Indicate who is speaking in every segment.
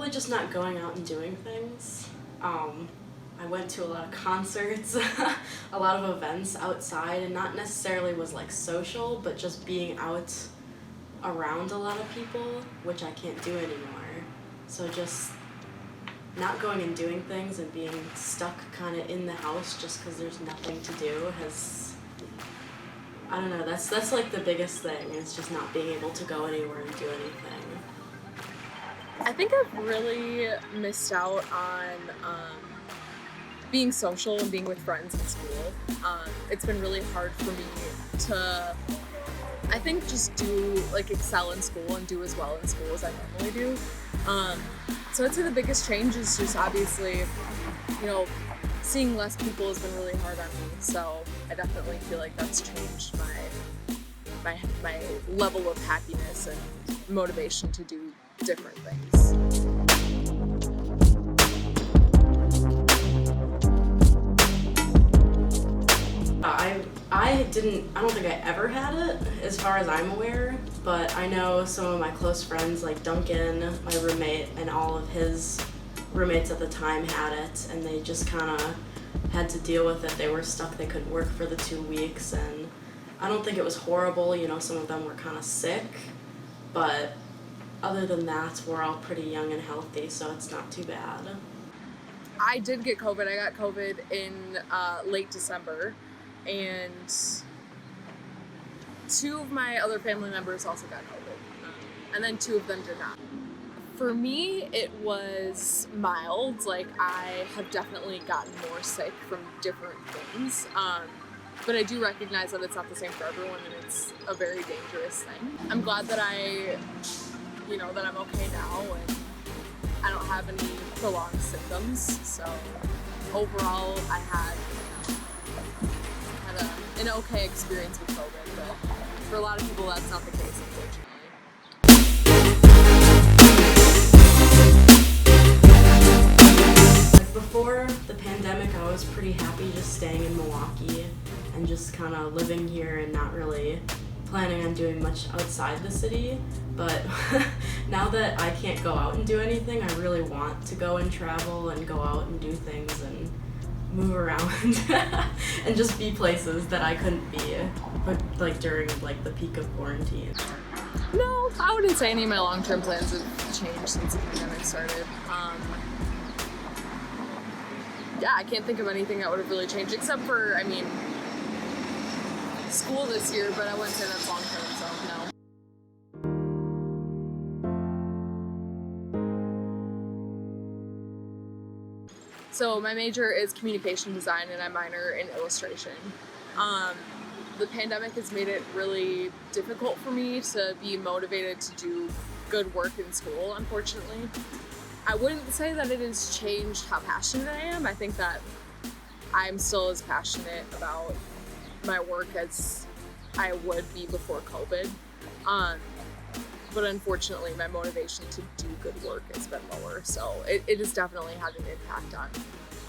Speaker 1: Probably just not going out and doing things. I went to a lot of concerts, a lot of events outside, and not necessarily was like social, but just being out around a lot of people, which I can't do anymore. So just not going and doing things and being stuck kind of in the house just because there's nothing to do has, I don't know, that's like the biggest thing, is just not being able to go anywhere and do anything.
Speaker 2: I think I've really missed out on being social and being with friends in school. It's been really hard for me to, I think, just excel in school and do as well in school as I normally do. So I'd say the biggest change is just obviously, seeing less people has been really hard on me. So I definitely feel like that's changed my level of happiness and motivation to do different things.
Speaker 1: I don't think I ever had it, as far as I'm aware, but I know some of my close friends, like Duncan, my roommate, and all of his roommates at the time had it, and they just kind of had to deal with it. They were stuck, they couldn't work for the 2 weeks, and I don't think it was horrible. Some of them were kind of sick, but other than that, we're all pretty young and healthy, so it's not too bad.
Speaker 2: I did get COVID. I got COVID in late December, and 2 of my other family members also got COVID, and then 2 of them did not. For me, it was mild. Like, I have definitely gotten more sick from different things, but I do recognize that it's not the same for everyone, and it's a very dangerous thing. I'm glad that that I'm okay now, and I don't have any prolonged symptoms, so overall I had an okay experience with COVID, but for a lot of people that's not the case, unfortunately.
Speaker 1: Before the pandemic, I was pretty happy just staying in Milwaukee and just kind of living here and not really planning on doing much outside the city. But now that I can't go out and do anything, I really want to go and travel and go out and do things and move around and just be places that I couldn't be, but like during like the peak of quarantine.
Speaker 2: No, I wouldn't say any of my long-term plans have changed since the pandemic started. Yeah, I can't think of anything that would have really changed, except for, school this year, but I wouldn't say that's long-term, so no. So my major is communication design, and I minor in illustration. The pandemic has made it really difficult for me to be motivated to do good work in school, unfortunately. I wouldn't say that it has changed how passionate I am. I think that I'm still as passionate about my work as I would be before COVID. But unfortunately, my motivation to do good work has been lower. So it has definitely had an impact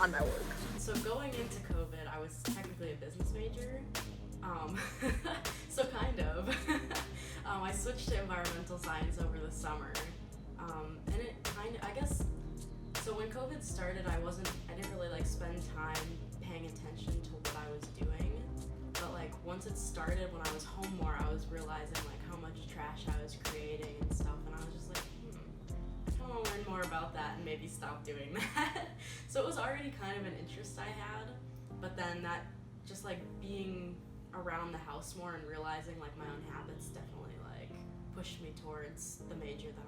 Speaker 2: on my work.
Speaker 1: So going into COVID, I was technically a business major. So kind of. I switched to environmental science over the summer. And it I guess, so when COVID started, I didn't really spend time paying attention to what I was doing. But once it started, when I was home more, I was realizing how much trash I was creating and stuff, and I was just I want to learn more about that and maybe stop doing that. So it was already kind of an interest I had, but then that just being around the house more and realizing my own habits definitely pushed me towards the major that